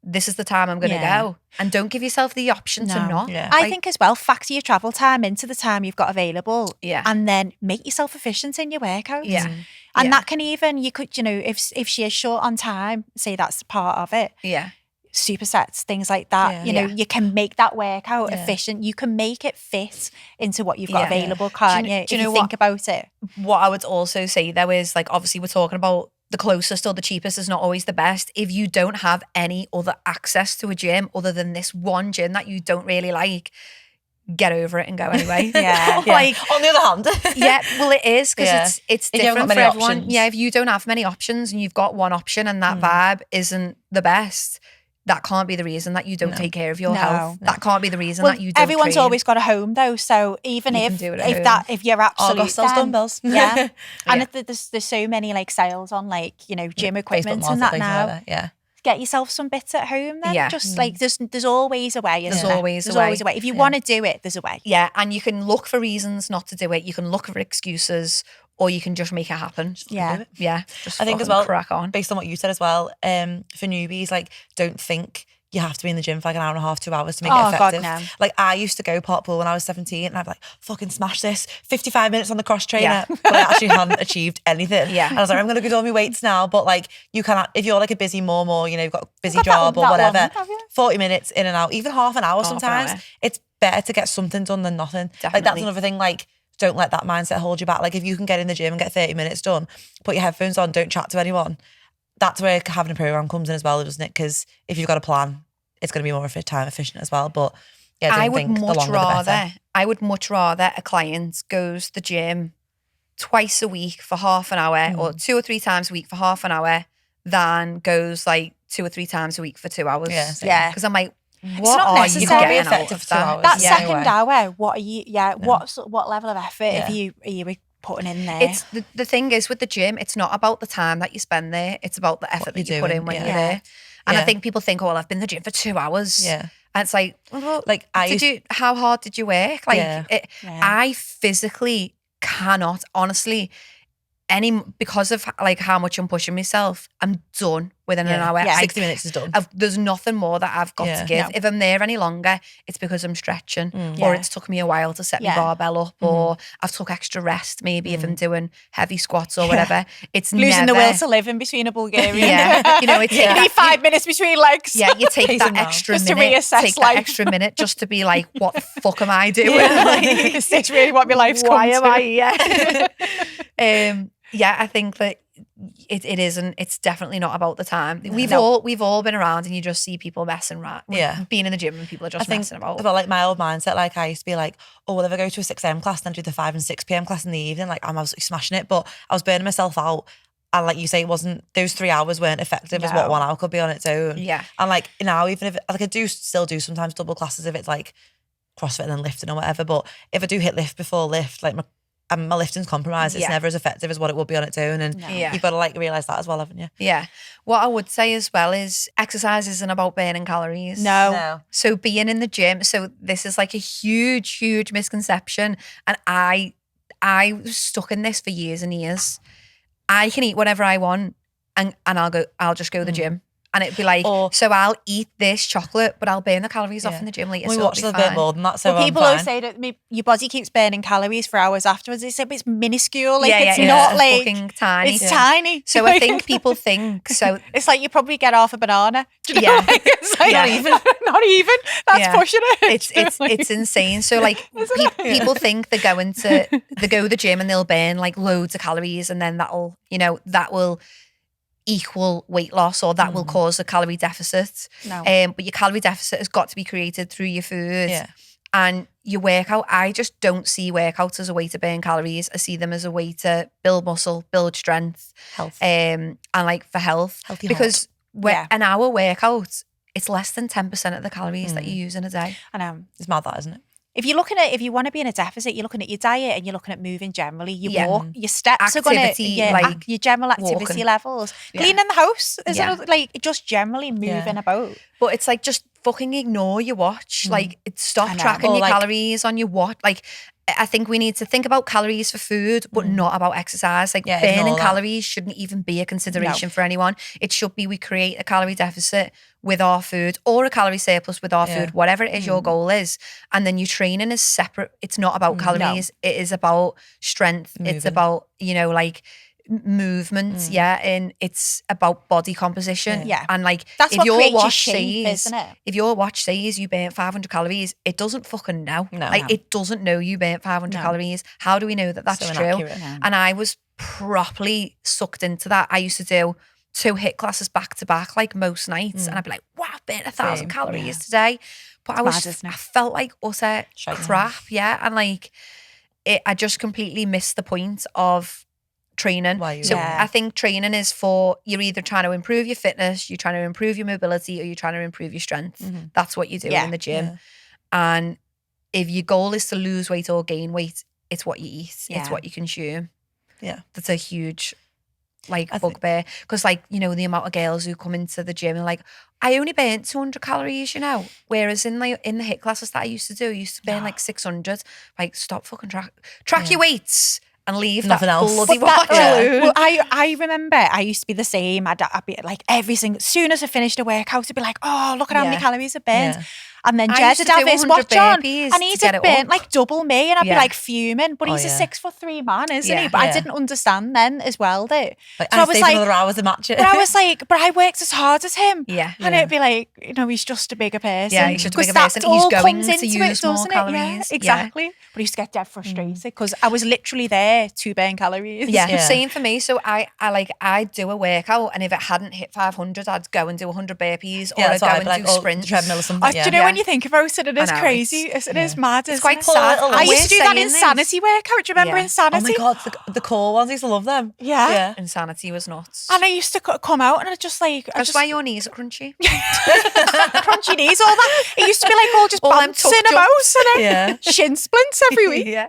[SPEAKER 1] This is the time I'm going to go. And don't give yourself the option to not.
[SPEAKER 3] I think as well, factor your travel time into the time you've got available.
[SPEAKER 1] Yeah.
[SPEAKER 3] And then make yourself efficient in your workouts.
[SPEAKER 1] Yeah.
[SPEAKER 3] And that can even, you could, you know, if she is short on time, say that's part of it.
[SPEAKER 1] Yeah.
[SPEAKER 3] Supersets, things like that. You know, you can make that workout efficient. You can make it fit into what you've got available, can't you?
[SPEAKER 1] Do you know
[SPEAKER 3] think about it?
[SPEAKER 1] What I would also say though is like, obviously we're talking about the closest or the cheapest is not always the best. If you don't have any other access to a gym other than this one gym that you don't really like, get over it and go anyway.
[SPEAKER 2] Like on the other hand.
[SPEAKER 1] Well it is because it's different for everyone.
[SPEAKER 2] Options.
[SPEAKER 1] Yeah, if you don't have many options and you've got one option and that vibe isn't the best, that can't be the reason that you don't take care of your health. That can't be the reason that you don't
[SPEAKER 3] everyone's
[SPEAKER 1] train.
[SPEAKER 3] always got a home though, so even if you're absolutely
[SPEAKER 2] sells dumbbells.
[SPEAKER 3] And there's so many like sales on like, you know, gym equipment and that now. get yourself some bits at home then.
[SPEAKER 1] Yeah.
[SPEAKER 3] Just like there's always a way.
[SPEAKER 1] There's
[SPEAKER 3] isn't there?
[SPEAKER 1] always a
[SPEAKER 3] There's
[SPEAKER 1] way.
[SPEAKER 3] always a way. If you want to do it, there's a way.
[SPEAKER 1] Yeah, and you can look for reasons not to do it. You can look for excuses, or you can just make it happen.
[SPEAKER 3] Yeah.
[SPEAKER 1] Yeah. Just
[SPEAKER 2] I think as
[SPEAKER 1] fucking
[SPEAKER 2] well,
[SPEAKER 1] crack on.
[SPEAKER 2] based on what you said as well, for newbies, like, don't think you have to be in the gym for like an hour and a half, 2 hours to make it
[SPEAKER 3] Oh, God,
[SPEAKER 2] effective.
[SPEAKER 3] no.
[SPEAKER 2] Like, I used to go pot pool when I was 17 and I'd be like, fucking smash this, 55 minutes on the cross trainer.
[SPEAKER 1] Yeah.
[SPEAKER 2] But I actually hadn't achieved anything.
[SPEAKER 1] Yeah.
[SPEAKER 2] And I was like, I'm going to go do all my weights now. But like, you can, if you're like a busy mum or, you know, you've got a busy
[SPEAKER 3] Got that-
[SPEAKER 2] job or
[SPEAKER 3] that
[SPEAKER 2] whatever,
[SPEAKER 3] long, have you?
[SPEAKER 2] 40 minutes in and out, even half an hour
[SPEAKER 1] Half an
[SPEAKER 2] sometimes,
[SPEAKER 1] hour.
[SPEAKER 2] it's better to get something done than nothing. Like, that's
[SPEAKER 1] Definitely.
[SPEAKER 2] another thing, like, don't let that mindset hold you back. Like, if you can get in the gym and get 30 minutes done, put your headphones on, don't chat to anyone. That's where having a program comes in as well, doesn't it? Because if you've got a plan, it's going to be more time efficient as well. But yeah, don't
[SPEAKER 1] I would
[SPEAKER 2] think the
[SPEAKER 1] much
[SPEAKER 2] longer the better.
[SPEAKER 1] rather. I would much rather a client goes to the gym twice a week for half an hour, or 2 or 3 times a week for half an hour, than goes like 2 or 3 times a week for 2 hours.
[SPEAKER 2] Yeah, same.
[SPEAKER 3] Yeah.
[SPEAKER 1] Because I'm like,
[SPEAKER 3] not
[SPEAKER 1] what are you
[SPEAKER 3] necessary.
[SPEAKER 2] Can't be
[SPEAKER 1] getting out
[SPEAKER 2] effective
[SPEAKER 1] of
[SPEAKER 2] for 2
[SPEAKER 1] that?
[SPEAKER 2] hours.
[SPEAKER 3] That
[SPEAKER 2] Yeah.
[SPEAKER 3] second
[SPEAKER 2] Anyway.
[SPEAKER 3] hour, what are you? Yeah, what level of effort
[SPEAKER 2] Yeah.
[SPEAKER 3] are you putting in there?
[SPEAKER 1] It's the thing is with the gym, it's not about the time that you spend there. It's about the effort that
[SPEAKER 2] you're
[SPEAKER 1] you put
[SPEAKER 2] doing,
[SPEAKER 1] in when
[SPEAKER 2] yeah.
[SPEAKER 1] you're there. And I
[SPEAKER 2] Yeah.
[SPEAKER 1] think people think, oh, well, I've been in the gym for 2 hours.
[SPEAKER 2] Yeah.
[SPEAKER 1] And it's like, well,
[SPEAKER 2] Like,
[SPEAKER 1] how hard did you work? Like,
[SPEAKER 2] Yeah.
[SPEAKER 3] Yeah.
[SPEAKER 1] I physically cannot, honestly, because of like how much I'm pushing myself, I'm done within an hour.
[SPEAKER 3] Yeah.
[SPEAKER 2] 60 minutes is done.
[SPEAKER 1] There's nothing more that I've got
[SPEAKER 2] Yeah.
[SPEAKER 1] to give.
[SPEAKER 3] No.
[SPEAKER 1] If I'm there any longer, it's because I'm stretching,
[SPEAKER 3] Yeah.
[SPEAKER 1] or it's took me a while to set my
[SPEAKER 3] Yeah.
[SPEAKER 1] barbell up, or I've took extra rest. Maybe if I'm doing heavy squats or whatever, it's
[SPEAKER 3] Losing
[SPEAKER 1] never,
[SPEAKER 3] the will to live in between a Bulgarian.
[SPEAKER 1] Yeah, you know, it's
[SPEAKER 3] You need 5 minutes between legs.
[SPEAKER 1] yeah, you take
[SPEAKER 2] Pacing
[SPEAKER 1] that
[SPEAKER 2] down.
[SPEAKER 1] extra
[SPEAKER 3] Just to
[SPEAKER 1] minute,
[SPEAKER 3] reassess
[SPEAKER 1] take
[SPEAKER 3] life.
[SPEAKER 1] that extra minute just to be like, what the fuck am I doing?
[SPEAKER 3] Is this really what my life's
[SPEAKER 1] Why
[SPEAKER 3] come
[SPEAKER 1] am
[SPEAKER 3] to?
[SPEAKER 1] I here? Yeah, I think that it isn't. It's definitely not about the time. We've all been around, and you just see people messing around.
[SPEAKER 2] Yeah.
[SPEAKER 1] Being in the gym and people are just messing about.
[SPEAKER 2] But like my old mindset, like I used to be like, oh, well, if I go to a 6 a.m. class, then do the 5 and 6 p.m. class in the evening, like I'm absolutely smashing it. But I was burning myself out. And like you say, those 3 hours weren't effective as what
[SPEAKER 3] No.
[SPEAKER 2] 1 hour could be on its own.
[SPEAKER 1] Yeah.
[SPEAKER 2] And like now, even if like I still do sometimes double classes if it's like CrossFit and then lifting or whatever. But if I do hit lift before lift, like my lifting's compromised. It's
[SPEAKER 1] Yeah.
[SPEAKER 2] never as effective as what it would be on its own. And
[SPEAKER 1] Yeah.
[SPEAKER 2] you've got to like realise that as well, haven't you?
[SPEAKER 1] Yeah. What I would say as well is exercise isn't about burning calories.
[SPEAKER 3] No.
[SPEAKER 1] So being in the gym, so this is like a huge, huge misconception. And I was stuck in this for years and years. I can eat whatever I want and I'll just go to the gym. And it'd be like,
[SPEAKER 2] Or-
[SPEAKER 1] so I'll eat this chocolate, but I'll burn the calories off
[SPEAKER 2] Yeah.
[SPEAKER 1] in the gym later.
[SPEAKER 2] We
[SPEAKER 1] so
[SPEAKER 2] watched
[SPEAKER 1] it'll
[SPEAKER 2] a
[SPEAKER 1] be
[SPEAKER 2] bit
[SPEAKER 1] fine.
[SPEAKER 2] more than that, so
[SPEAKER 3] Well,
[SPEAKER 2] I'm
[SPEAKER 3] people
[SPEAKER 2] fine.
[SPEAKER 3] always say that your body keeps burning calories for hours afterwards. It's minuscule. Like it's
[SPEAKER 1] yeah,
[SPEAKER 3] not
[SPEAKER 1] it's
[SPEAKER 3] like
[SPEAKER 1] fucking tiny.
[SPEAKER 3] it's tiny.
[SPEAKER 1] So I think people think so.
[SPEAKER 3] It's like you probably get half a banana. Do you know?
[SPEAKER 1] Yeah.
[SPEAKER 3] Like, it's like,
[SPEAKER 1] Yeah.
[SPEAKER 3] not even. That's
[SPEAKER 1] Yeah.
[SPEAKER 3] pushing it.
[SPEAKER 1] It's insane. So like people think they're going to go to the gym and they'll burn like loads of calories, and then that will equal weight loss, or that will cause a calorie deficit.
[SPEAKER 3] No.
[SPEAKER 1] But your calorie deficit has got to be created through your food.
[SPEAKER 2] Yeah.
[SPEAKER 1] And your workout, I just don't see workouts as a way to burn calories. I see them as a way to build muscle, build strength,
[SPEAKER 2] Health.
[SPEAKER 1] and like for health.
[SPEAKER 2] Healthy
[SPEAKER 1] Because
[SPEAKER 3] Yeah.
[SPEAKER 1] an hour workout, it's less than 10% of the calories that you use in a day.
[SPEAKER 3] I know.
[SPEAKER 2] It's mad that, isn't it?
[SPEAKER 3] If you want to be in a deficit, you're looking at your diet and you're looking at moving generally. You
[SPEAKER 1] Yeah.
[SPEAKER 3] walk, your steps are going
[SPEAKER 1] Activity,
[SPEAKER 3] to,
[SPEAKER 1] like
[SPEAKER 3] your general activity
[SPEAKER 1] walking.
[SPEAKER 3] levels.
[SPEAKER 1] Yeah.
[SPEAKER 3] Cleaning the house is
[SPEAKER 1] Yeah.
[SPEAKER 3] like just generally moving
[SPEAKER 2] Yeah.
[SPEAKER 3] about.
[SPEAKER 1] But it's like, just fucking ignore your watch. Like, stop
[SPEAKER 3] I know.
[SPEAKER 1] tracking
[SPEAKER 2] Or
[SPEAKER 1] your
[SPEAKER 2] like-
[SPEAKER 1] calories on your watch. Like, I think we need to think about calories for food, but not about exercise. Like,
[SPEAKER 2] Yeah, ignore
[SPEAKER 1] burning
[SPEAKER 2] that.
[SPEAKER 1] calories shouldn't even be a consideration for anyone. It should be we create a calorie deficit with our food, or a calorie surplus with our
[SPEAKER 2] Yeah.
[SPEAKER 1] food, whatever it is your goal is. And then your training is separate. It's not about calories. It is about strength. It's
[SPEAKER 2] Moving.
[SPEAKER 1] about, like movement. Yeah. And it's about body composition.
[SPEAKER 3] Yeah.
[SPEAKER 1] And like,
[SPEAKER 3] That's
[SPEAKER 1] if
[SPEAKER 3] what
[SPEAKER 1] your
[SPEAKER 3] creates your
[SPEAKER 1] watch
[SPEAKER 3] shape,
[SPEAKER 1] says,
[SPEAKER 3] isn't it?
[SPEAKER 1] if your watch says you burn 500 calories, it doesn't fucking know.
[SPEAKER 2] No.
[SPEAKER 1] Like, it doesn't know you burnt 500 calories. How do we know that that's
[SPEAKER 2] So
[SPEAKER 1] true?
[SPEAKER 2] inaccurate.
[SPEAKER 1] And I was properly sucked into that. I used to do 2 HIIT classes back to back, like most nights, and I'd be like, wow, I've burnt 1,000
[SPEAKER 2] Same,
[SPEAKER 1] calories today. But
[SPEAKER 3] mad, isn't it?
[SPEAKER 1] I felt like utter
[SPEAKER 2] Shite.
[SPEAKER 1] crap, yeah. And like, I just completely missed the point of training.
[SPEAKER 2] Why you-
[SPEAKER 1] So
[SPEAKER 3] Yeah.
[SPEAKER 1] I think training is for, you're either trying to improve your fitness, you're trying to improve your mobility, or you're trying to improve your strength. That's what you're doing
[SPEAKER 3] Yeah.
[SPEAKER 1] in the gym.
[SPEAKER 2] Yeah.
[SPEAKER 1] And if your goal is to lose weight or gain weight, it's what you eat. It's
[SPEAKER 3] Yeah.
[SPEAKER 1] what you consume.
[SPEAKER 2] Yeah.
[SPEAKER 1] That's a huge like bugbear, because like, you know, the amount of girls who come into the gym and like, I only burnt 200 calories, you know, whereas in the HIIT classes that I used to do, I used to burn like 600. Like, stop fucking track your weights and leave
[SPEAKER 2] Nothing
[SPEAKER 1] that
[SPEAKER 2] else.
[SPEAKER 1] bloody
[SPEAKER 3] But that-
[SPEAKER 1] watch alone.
[SPEAKER 3] Well, I remember I used to be the same. I'd be like as soon as I finished a workout, I'd be like, oh, look at how many
[SPEAKER 1] Yeah.
[SPEAKER 3] calories I burned.
[SPEAKER 2] Yeah.
[SPEAKER 3] And then
[SPEAKER 1] I
[SPEAKER 3] Jez
[SPEAKER 1] used
[SPEAKER 3] would
[SPEAKER 1] to
[SPEAKER 3] have
[SPEAKER 1] do
[SPEAKER 3] his
[SPEAKER 1] 100
[SPEAKER 3] watch on,
[SPEAKER 1] burpees
[SPEAKER 3] and
[SPEAKER 1] to
[SPEAKER 3] he'd
[SPEAKER 1] get
[SPEAKER 3] have
[SPEAKER 1] it
[SPEAKER 3] burnt
[SPEAKER 1] up.
[SPEAKER 3] like double me, and I'd be
[SPEAKER 1] Yeah.
[SPEAKER 3] like fuming. But he's a
[SPEAKER 2] yeah.
[SPEAKER 3] 6'3" man, isn't
[SPEAKER 1] Yeah.
[SPEAKER 3] he? But I
[SPEAKER 2] Yeah.
[SPEAKER 3] didn't understand then as well, though.
[SPEAKER 2] Like,
[SPEAKER 3] So
[SPEAKER 2] I
[SPEAKER 3] I was
[SPEAKER 2] stay for
[SPEAKER 3] like,
[SPEAKER 2] another hour to match it.
[SPEAKER 3] but I was like, but I worked as hard as him.
[SPEAKER 1] Yeah.
[SPEAKER 3] And it'd be like, you know, he's just a bigger person.
[SPEAKER 1] Yeah, he's just a bigger
[SPEAKER 3] 'Cause
[SPEAKER 1] person.
[SPEAKER 3] that
[SPEAKER 1] He's
[SPEAKER 3] all
[SPEAKER 1] going
[SPEAKER 3] comes
[SPEAKER 1] to
[SPEAKER 3] into
[SPEAKER 1] use
[SPEAKER 3] it,
[SPEAKER 1] more
[SPEAKER 3] doesn't it?
[SPEAKER 1] calories.
[SPEAKER 3] Yeah,
[SPEAKER 1] Yeah.
[SPEAKER 3] exactly. But I used to get dead frustrated because I was literally there to burn calories.
[SPEAKER 1] Yeah,
[SPEAKER 2] Yeah.
[SPEAKER 1] same for me. So I'd do a workout, and if it hadn't hit 500, I'd go and do 100 burpees, or
[SPEAKER 2] Yeah,
[SPEAKER 1] I'd
[SPEAKER 2] that's
[SPEAKER 1] go
[SPEAKER 2] why I'd
[SPEAKER 1] and
[SPEAKER 2] be like,
[SPEAKER 1] do
[SPEAKER 2] oh,
[SPEAKER 1] sprints.
[SPEAKER 2] treadmill or something.
[SPEAKER 3] Do you know when
[SPEAKER 1] Yeah.
[SPEAKER 3] you think about it, it is
[SPEAKER 1] I know,
[SPEAKER 3] crazy. It is mad.
[SPEAKER 1] It's
[SPEAKER 3] isn't
[SPEAKER 1] quite
[SPEAKER 3] it?
[SPEAKER 1] sad.
[SPEAKER 2] little
[SPEAKER 3] I
[SPEAKER 1] And
[SPEAKER 3] used to
[SPEAKER 1] we're
[SPEAKER 3] do that
[SPEAKER 1] saying this.
[SPEAKER 3] Insanity workout. Do you remember
[SPEAKER 1] Yeah.
[SPEAKER 2] Oh
[SPEAKER 3] Insanity?
[SPEAKER 2] my God, the core ones, I used to love them.
[SPEAKER 3] Yeah.
[SPEAKER 1] Insanity was nuts.
[SPEAKER 3] And I used to come out and I just like,
[SPEAKER 1] That's why your knees are crunchy.
[SPEAKER 3] crunchy knees, all that. It used to be like all just
[SPEAKER 1] All them
[SPEAKER 3] bouncing
[SPEAKER 1] tuck
[SPEAKER 3] about
[SPEAKER 1] jumps.
[SPEAKER 3] and
[SPEAKER 2] Yeah.
[SPEAKER 3] shin splints every week.
[SPEAKER 1] Yeah.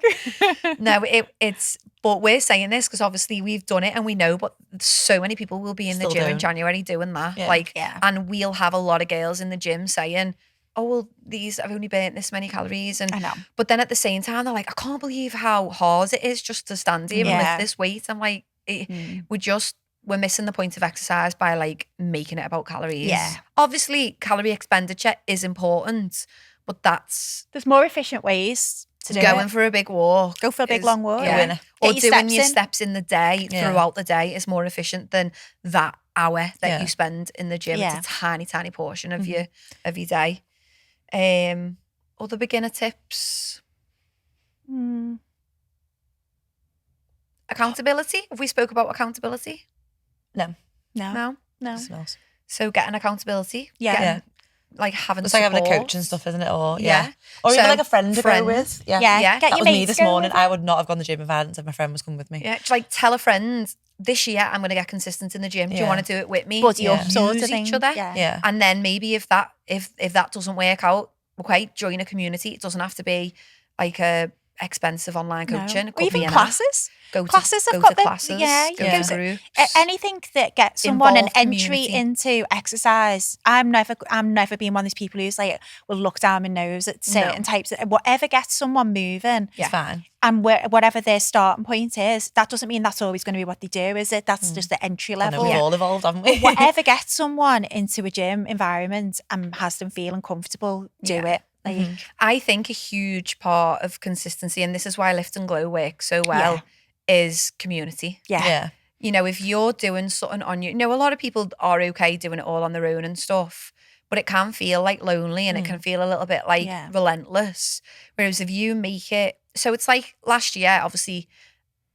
[SPEAKER 1] No, it's. But we're saying this because obviously we've done it and we know, but so many people will be in the
[SPEAKER 2] Still
[SPEAKER 1] gym in
[SPEAKER 2] don't.
[SPEAKER 1] January doing that.
[SPEAKER 2] Yeah.
[SPEAKER 1] Like,
[SPEAKER 3] Yeah.
[SPEAKER 1] and we'll have a lot of girls in the gym saying, oh, well, I've only burnt this many calories. And
[SPEAKER 3] I know.
[SPEAKER 1] But then at the same time, they're like, I can't believe how hard it is just to stand here and
[SPEAKER 3] Yeah.
[SPEAKER 1] lift this weight. I'm like, we're missing the point of exercise by like making it about calories.
[SPEAKER 3] Yeah.
[SPEAKER 1] Obviously, calorie expenditure is important, but that's
[SPEAKER 3] There's more efficient ways to do
[SPEAKER 1] going
[SPEAKER 3] it.
[SPEAKER 1] for a big walk.
[SPEAKER 3] Go for a big
[SPEAKER 1] is-
[SPEAKER 3] long walk.
[SPEAKER 1] Yeah.
[SPEAKER 2] Winner.
[SPEAKER 1] Or
[SPEAKER 3] Get your
[SPEAKER 1] doing
[SPEAKER 3] steps
[SPEAKER 1] your
[SPEAKER 3] in.
[SPEAKER 1] steps in the day
[SPEAKER 2] Yeah.
[SPEAKER 1] throughout the day is more efficient than that hour that
[SPEAKER 2] Yeah.
[SPEAKER 1] you spend in the gym.
[SPEAKER 3] Yeah.
[SPEAKER 1] It's a tiny, tiny portion of your day. Other beginner tips. Accountability. Have we spoke about accountability?
[SPEAKER 2] No.
[SPEAKER 3] No.
[SPEAKER 1] No.
[SPEAKER 2] Smells.
[SPEAKER 1] So getting accountability.
[SPEAKER 3] Yeah.
[SPEAKER 1] Getting,
[SPEAKER 2] Yeah.
[SPEAKER 1] Like having
[SPEAKER 2] It's like having a
[SPEAKER 1] support.
[SPEAKER 2] coach and stuff, isn't it? Or
[SPEAKER 1] Yeah.
[SPEAKER 2] Or
[SPEAKER 1] So,
[SPEAKER 2] even like a friend to
[SPEAKER 1] friends.
[SPEAKER 2] go with. Yeah.
[SPEAKER 3] Yeah.
[SPEAKER 1] Yeah.
[SPEAKER 3] Get
[SPEAKER 2] That
[SPEAKER 3] your
[SPEAKER 2] was me
[SPEAKER 3] mates
[SPEAKER 2] this
[SPEAKER 3] going
[SPEAKER 2] morning.
[SPEAKER 3] with
[SPEAKER 2] I would not have gone to the gym if I hadn't said my friend was coming with me.
[SPEAKER 1] Yeah. Just like tell a friend, this year I'm going to get consistent in the gym. Do you
[SPEAKER 2] Yeah.
[SPEAKER 1] want to do it with me?
[SPEAKER 3] Buddy up
[SPEAKER 2] Yeah.
[SPEAKER 3] sort
[SPEAKER 1] Use
[SPEAKER 3] of thing.
[SPEAKER 1] each other.
[SPEAKER 3] Yeah.
[SPEAKER 2] Yeah.
[SPEAKER 1] And then maybe if that doesn't work out, okay, join a community. It doesn't have to be like a expensive online
[SPEAKER 3] No.
[SPEAKER 1] coaching. It
[SPEAKER 3] Or
[SPEAKER 1] could
[SPEAKER 3] even
[SPEAKER 1] be an
[SPEAKER 3] classes.
[SPEAKER 1] app. Go
[SPEAKER 3] Classes
[SPEAKER 1] to,
[SPEAKER 3] have
[SPEAKER 1] go
[SPEAKER 3] got
[SPEAKER 1] to
[SPEAKER 3] the-
[SPEAKER 1] classes.
[SPEAKER 3] yeah, you
[SPEAKER 1] go
[SPEAKER 2] go
[SPEAKER 1] to
[SPEAKER 2] to-
[SPEAKER 1] groups.
[SPEAKER 3] Anything that gets someone an
[SPEAKER 1] Involve
[SPEAKER 3] entry
[SPEAKER 1] community.
[SPEAKER 3] into exercise. I'm never being one of these people who's like will look down my nose at certain types of whatever gets someone moving.
[SPEAKER 2] It's fine.
[SPEAKER 3] And whatever their starting point is, that doesn't mean that's always going to be what they do, is it? That's just the entry
[SPEAKER 2] I know
[SPEAKER 3] level.
[SPEAKER 2] we've all evolved, haven't we?
[SPEAKER 3] Whatever gets someone into a gym environment and has them feeling comfortable, do
[SPEAKER 1] Yeah.
[SPEAKER 3] it. Like,
[SPEAKER 1] I think a huge part of consistency, and this is why Lift and Glow works so well, is community.
[SPEAKER 3] yeah.
[SPEAKER 2] Yeah.
[SPEAKER 1] You know, if you're doing something on you, a lot of people are okay doing it all on their own and stuff, but it can feel like lonely and it can feel a little bit like
[SPEAKER 3] Yeah.
[SPEAKER 1] relentless. Whereas if you make it, so it's like last year, obviously,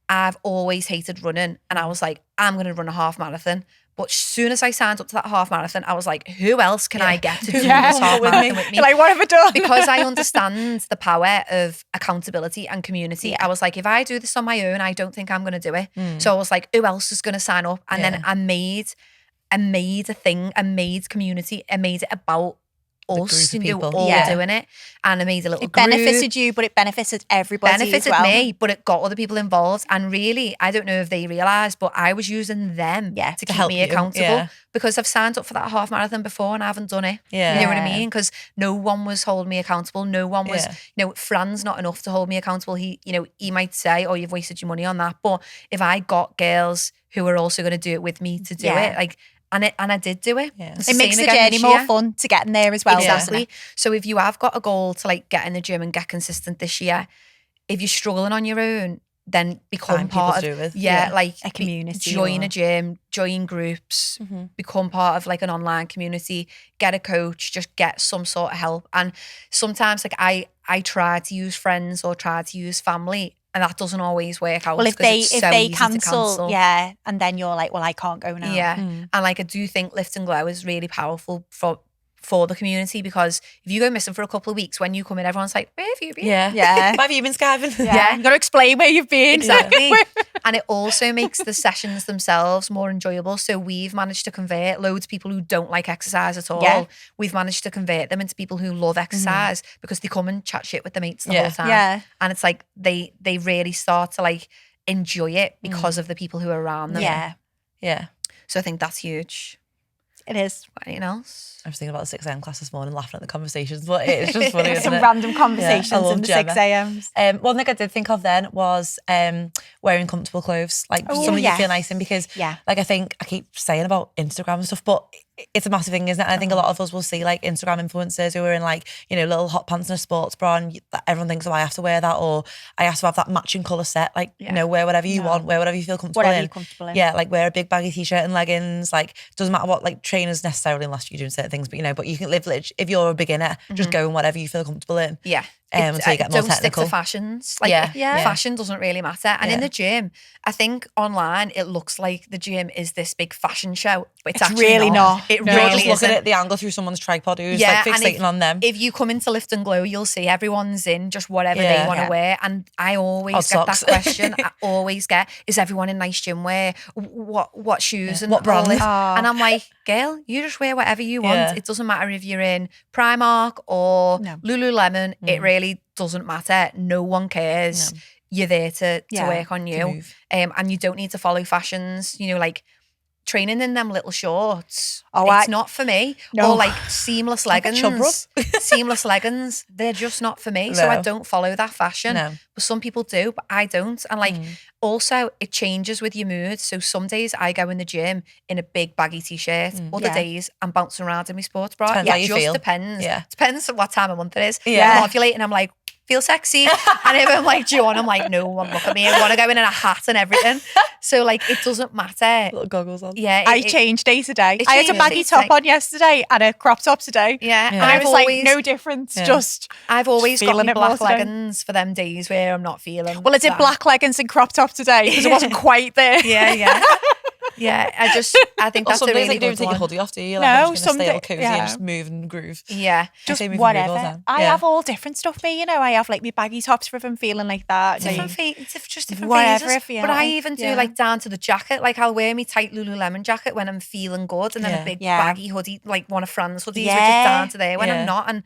[SPEAKER 1] I've always hated running and I was like, I'm going to run a half marathon. But as soon as I signed up to that half marathon, I was like, who else can I get to do
[SPEAKER 3] Yeah.
[SPEAKER 1] this half
[SPEAKER 2] With
[SPEAKER 1] marathon
[SPEAKER 2] me.
[SPEAKER 1] with me?
[SPEAKER 3] You're like, what have I done?
[SPEAKER 1] Because I understand the power of accountability and community. I was like, if I do this on my own, I don't think I'm going to do it. So I was like, who else is going to sign up? And then I made a thing, I made community, I made it about us,
[SPEAKER 2] group of people.
[SPEAKER 1] all
[SPEAKER 3] Yeah.
[SPEAKER 1] doing it. And I made a little
[SPEAKER 3] It
[SPEAKER 1] group.
[SPEAKER 3] benefited you, but it benefited everybody
[SPEAKER 1] Benefited
[SPEAKER 3] as well.
[SPEAKER 1] me, but it got other people involved. And really, I don't know if they realised, but I was using them
[SPEAKER 3] Yeah,
[SPEAKER 1] to
[SPEAKER 3] to
[SPEAKER 1] keep
[SPEAKER 2] help
[SPEAKER 1] me
[SPEAKER 2] you.
[SPEAKER 1] accountable
[SPEAKER 2] Yeah.
[SPEAKER 1] because I've signed up for that half marathon before and I haven't done it.
[SPEAKER 2] Yeah.
[SPEAKER 1] You know what I
[SPEAKER 3] Yeah.
[SPEAKER 1] mean? Because no one was holding me accountable. No one was,
[SPEAKER 2] Yeah.
[SPEAKER 1] Fran's not enough to hold me accountable. He might say, oh, you've wasted your money on that. But if I got girls who were also going to do it with me to do
[SPEAKER 3] Yeah.
[SPEAKER 1] it, like, and I did do it.
[SPEAKER 2] Yeah.
[SPEAKER 1] It's
[SPEAKER 3] It makes
[SPEAKER 1] same
[SPEAKER 3] the
[SPEAKER 1] again
[SPEAKER 3] journey
[SPEAKER 1] this
[SPEAKER 3] more
[SPEAKER 1] year.
[SPEAKER 3] fun to get in there as well. doesn't
[SPEAKER 1] Exactly.
[SPEAKER 3] it?
[SPEAKER 1] So if you have got a goal to like get in the gym and get consistent this year, if you're struggling on your own, then become
[SPEAKER 2] Find people
[SPEAKER 1] part
[SPEAKER 2] to
[SPEAKER 1] of
[SPEAKER 2] do with.
[SPEAKER 1] like
[SPEAKER 3] A community
[SPEAKER 1] join
[SPEAKER 3] or-
[SPEAKER 1] a gym, join groups, become part of like an online community, get a coach, just get some sort of help. And sometimes like I try to use friends or try to use family, and that doesn't always work out.
[SPEAKER 3] Well, if
[SPEAKER 1] 'cause
[SPEAKER 3] they
[SPEAKER 1] it's so easy to
[SPEAKER 3] cancel, yeah, and then you're like, well, I can't go now.
[SPEAKER 1] yeah. And like I do think Lift and Glow is really powerful for the community, because if you go missing for a couple of weeks, when you come in, everyone's like, where have you been?
[SPEAKER 2] Yeah.
[SPEAKER 3] Yeah.
[SPEAKER 2] Why have you been skiving?
[SPEAKER 3] Yeah. You got to explain where you've been.
[SPEAKER 1] Exactly. And it also makes the sessions themselves more enjoyable. So we've managed to convert loads of people who don't like exercise at all.
[SPEAKER 3] Yeah.
[SPEAKER 1] We've managed to convert them into people who love exercise because they come and chat shit with their mates the
[SPEAKER 2] Yeah.
[SPEAKER 1] whole time.
[SPEAKER 3] Yeah.
[SPEAKER 1] And it's like they really start to like enjoy it because of the people who are around them.
[SPEAKER 3] Yeah.
[SPEAKER 2] Yeah.
[SPEAKER 1] So I think that's huge.
[SPEAKER 3] It is.
[SPEAKER 1] Anything else?
[SPEAKER 2] I was thinking about the 6 a.m. class this morning, laughing at the conversations, but it's just funny, isn't
[SPEAKER 3] Some
[SPEAKER 2] it?
[SPEAKER 3] random conversations
[SPEAKER 2] I love
[SPEAKER 3] in the
[SPEAKER 2] Gemma.
[SPEAKER 3] 6 a.m.s.
[SPEAKER 2] One thing I did think of then was wearing comfortable clothes, like something you feel nice in, because like I think I keep saying about Instagram and stuff, but it's a massive thing, isn't it? And I think a lot of us will see like Instagram influencers who are in like, you know, little hot pants and a sports bra, and everyone thinks, oh, I have to wear that, or I have to have that matching colour set. Like, you know, wear whatever you want, wear whatever you feel comfortable
[SPEAKER 3] Whatever
[SPEAKER 2] in.
[SPEAKER 3] you're comfortable in.
[SPEAKER 2] Yeah, like wear a big baggy t-shirt and leggings. Like, doesn't matter what like trainers necessarily, unless you're doing certain things, but you know, but you can live, if you're a beginner, just go in whatever you feel comfortable in.
[SPEAKER 1] Yeah.
[SPEAKER 2] Until you get more
[SPEAKER 1] don't
[SPEAKER 2] technical.
[SPEAKER 1] stick to fashions. Like,
[SPEAKER 2] Yeah.
[SPEAKER 1] fashion doesn't really matter. And in the gym, I think online it looks like the gym is this big fashion show. But it's actually
[SPEAKER 3] really not.
[SPEAKER 1] It
[SPEAKER 2] You're
[SPEAKER 1] really
[SPEAKER 2] just looking
[SPEAKER 1] isn't.
[SPEAKER 2] at the angle through someone's tripod who's like fixating on them.
[SPEAKER 1] If you come into Lift and Glow, you'll see everyone's in just whatever they want to wear. And I always get that question. I always get, is everyone in nice gym wear? What shoes and
[SPEAKER 2] what brand?
[SPEAKER 1] And I'm like, girl, you just wear whatever you want.
[SPEAKER 2] Yeah.
[SPEAKER 1] It doesn't matter if you're in Primark or Lululemon. It really doesn't matter. No one cares. You're there to work on you. And you don't need to follow fashions, you know, like training in them little shorts. It's not for me.
[SPEAKER 3] No.
[SPEAKER 1] Or like seamless leggings. Seamless leggings. They're just not for me. So I don't follow that fashion.
[SPEAKER 2] No.
[SPEAKER 1] But some people do, but I don't. And like also it changes with your mood. So some days I go in the gym in a big baggy t-shirt. Other days I'm bouncing around in my sports bra.
[SPEAKER 2] Depends how you
[SPEAKER 1] just
[SPEAKER 2] feel.
[SPEAKER 1] depends.
[SPEAKER 2] Yeah.
[SPEAKER 1] Depends on what time of month it is.
[SPEAKER 2] Yeah.
[SPEAKER 1] I'm ovulating, I'm like, feel sexy. And if I'm like, do you want? I'm like, no, look at me. I want to go in a hat and everything. So like, it doesn't matter.
[SPEAKER 2] Little goggles on.
[SPEAKER 1] Yeah.
[SPEAKER 3] I change day to day.
[SPEAKER 1] it
[SPEAKER 3] I had a
[SPEAKER 1] changes
[SPEAKER 3] baggy
[SPEAKER 1] day to
[SPEAKER 3] top
[SPEAKER 1] day.
[SPEAKER 3] on yesterday and a crop top today.
[SPEAKER 1] Yeah.
[SPEAKER 3] And I was like, no difference. Just
[SPEAKER 1] I've always got
[SPEAKER 3] feeling
[SPEAKER 1] my
[SPEAKER 3] it more
[SPEAKER 1] black
[SPEAKER 3] today.
[SPEAKER 1] leggings for them days where I'm not feeling.
[SPEAKER 3] Well, I did
[SPEAKER 1] that.
[SPEAKER 3] black leggings and crop top today because it wasn't quite there.
[SPEAKER 1] Yeah. Yeah, I think
[SPEAKER 2] Or
[SPEAKER 1] that's
[SPEAKER 2] some
[SPEAKER 1] a
[SPEAKER 2] days
[SPEAKER 1] really
[SPEAKER 2] you don't
[SPEAKER 1] good
[SPEAKER 2] take
[SPEAKER 1] one.
[SPEAKER 2] your hoodie off, do you?
[SPEAKER 3] No,
[SPEAKER 2] I'm just
[SPEAKER 3] some
[SPEAKER 2] gonna stay all
[SPEAKER 3] day-
[SPEAKER 2] cozy
[SPEAKER 3] yeah.
[SPEAKER 2] and just move and groove.
[SPEAKER 1] Yeah.
[SPEAKER 3] Just
[SPEAKER 2] I say move and groove all the
[SPEAKER 3] whatever.
[SPEAKER 2] time.
[SPEAKER 3] I
[SPEAKER 2] Yeah.
[SPEAKER 3] have all different stuff, me, you know. I have like my baggy tops for if I'm feeling like that.
[SPEAKER 1] It's just different
[SPEAKER 3] Whatever
[SPEAKER 1] phases.
[SPEAKER 3] if you
[SPEAKER 1] But I
[SPEAKER 3] like,
[SPEAKER 1] even do
[SPEAKER 3] yeah.
[SPEAKER 1] like down to the jacket. Like I'll wear my tight Lululemon jacket when I'm feeling good, and then a big baggy hoodie, like one of Fran's hoodies, which is down to there when I'm not. And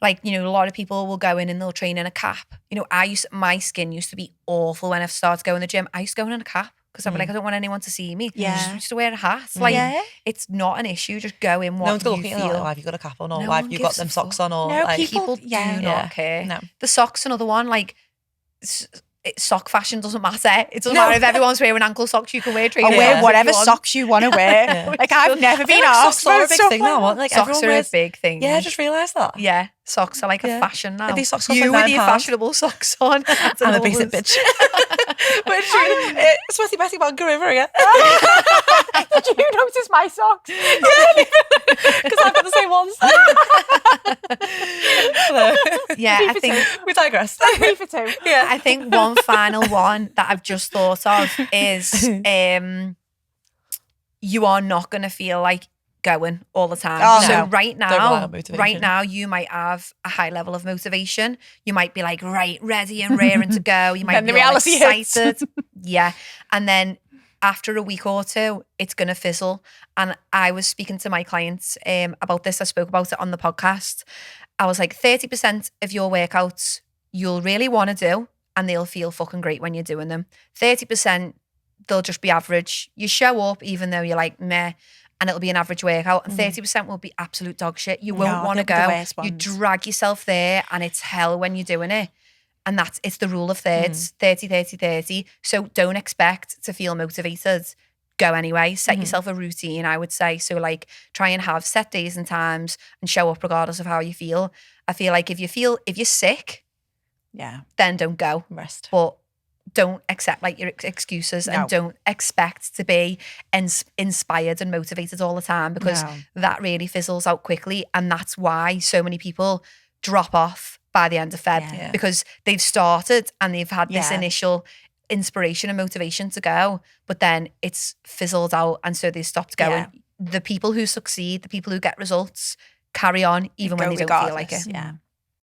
[SPEAKER 1] like, you know, a lot of people will go in and they'll train in a cap. You know, my skin used to be awful when I started going to the gym. I used to go in a cap because I'm like, I don't want anyone to see me.
[SPEAKER 3] Yeah.
[SPEAKER 1] I used to wear a hat. Like, it's not an issue. Just go in what
[SPEAKER 2] No one's gonna
[SPEAKER 1] you
[SPEAKER 2] look at you
[SPEAKER 1] feel.
[SPEAKER 2] like, why have you got a cap on, or
[SPEAKER 1] No
[SPEAKER 2] why have
[SPEAKER 1] one
[SPEAKER 2] you got
[SPEAKER 1] gives
[SPEAKER 2] them
[SPEAKER 1] a
[SPEAKER 2] socks
[SPEAKER 1] fuck.
[SPEAKER 2] on, or
[SPEAKER 3] No,
[SPEAKER 2] like
[SPEAKER 3] people-
[SPEAKER 1] do
[SPEAKER 3] yeah.
[SPEAKER 1] not care.
[SPEAKER 2] No.
[SPEAKER 1] The socks, another one, like sock fashion doesn't matter. It doesn't matter if everyone's wearing ankle socks, you can wear
[SPEAKER 3] I'll
[SPEAKER 1] trainers.
[SPEAKER 3] wear whatever
[SPEAKER 1] if you want.
[SPEAKER 3] socks you want to wear. Like I've never been asked
[SPEAKER 2] socks are
[SPEAKER 3] for
[SPEAKER 2] a big
[SPEAKER 3] stuff
[SPEAKER 2] thing
[SPEAKER 3] like
[SPEAKER 2] now,
[SPEAKER 3] that.
[SPEAKER 2] aren't they? Like
[SPEAKER 1] Socks
[SPEAKER 2] everyone
[SPEAKER 1] are a
[SPEAKER 2] wears,
[SPEAKER 1] big thing.
[SPEAKER 2] yeah, I just realised that.
[SPEAKER 1] Yeah, socks are like a fashion now.
[SPEAKER 2] Are these socks cost
[SPEAKER 1] You
[SPEAKER 2] like
[SPEAKER 1] with your
[SPEAKER 2] £9?
[SPEAKER 1] fashionable socks on.
[SPEAKER 2] I'm a basic bitch. But Sweaty Betty Banker River again.
[SPEAKER 3] Did you notice my socks?
[SPEAKER 2] Because I've got the same ones.
[SPEAKER 1] Yeah, I think
[SPEAKER 2] We digress.
[SPEAKER 3] 3 for 2.
[SPEAKER 2] Yeah.
[SPEAKER 1] I think one final one that I've just thought of is you are not going to feel like going all the time.
[SPEAKER 3] Oh,
[SPEAKER 1] So
[SPEAKER 3] no.
[SPEAKER 1] right
[SPEAKER 2] Don't rely on
[SPEAKER 1] now,
[SPEAKER 2] motivation.
[SPEAKER 1] you might have a high level of motivation. You might be like, right, ready and raring to go. You might
[SPEAKER 3] Then
[SPEAKER 1] be
[SPEAKER 3] the
[SPEAKER 1] all
[SPEAKER 3] reality hits.
[SPEAKER 1] excited. Yeah. And then after a week or two, it's going to fizzle. And I was speaking to my clients about this. I spoke about it on the podcast. I was like, 30% of your workouts you'll really want to do and they'll feel fucking great when you're doing them. 30%, they'll just be average. You show up even though you're like, meh, and it'll be an average workout. And 30% will be absolute dog shit. You won't want to
[SPEAKER 3] they'll be the
[SPEAKER 1] go.
[SPEAKER 3] worst
[SPEAKER 1] You
[SPEAKER 3] ones.
[SPEAKER 1] drag yourself there and it's hell when you're doing it. And it's the rule of thirds, 30, 30, 30. So don't expect to feel motivated. Go anyway. Set yourself a routine, I would say. So like try and have set days and times and show up regardless of how you feel. I feel like if you're sick, then don't go.
[SPEAKER 2] Rest.
[SPEAKER 1] But don't accept like your excuses
[SPEAKER 3] No.
[SPEAKER 1] and don't expect to be inspired and motivated all the time because
[SPEAKER 3] No.
[SPEAKER 1] that really fizzles out quickly. And that's why so many people drop off by the end of Feb
[SPEAKER 3] Yeah.
[SPEAKER 1] because they've started and they've had this
[SPEAKER 3] Yeah.
[SPEAKER 1] initial inspiration and motivation to go, but then it's fizzled out and so they stopped going.
[SPEAKER 3] Yeah.
[SPEAKER 1] The people who succeed, the people who get results, carry on even when
[SPEAKER 3] Go
[SPEAKER 1] they don't feel like
[SPEAKER 3] regardless,
[SPEAKER 1] it.
[SPEAKER 3] Yeah.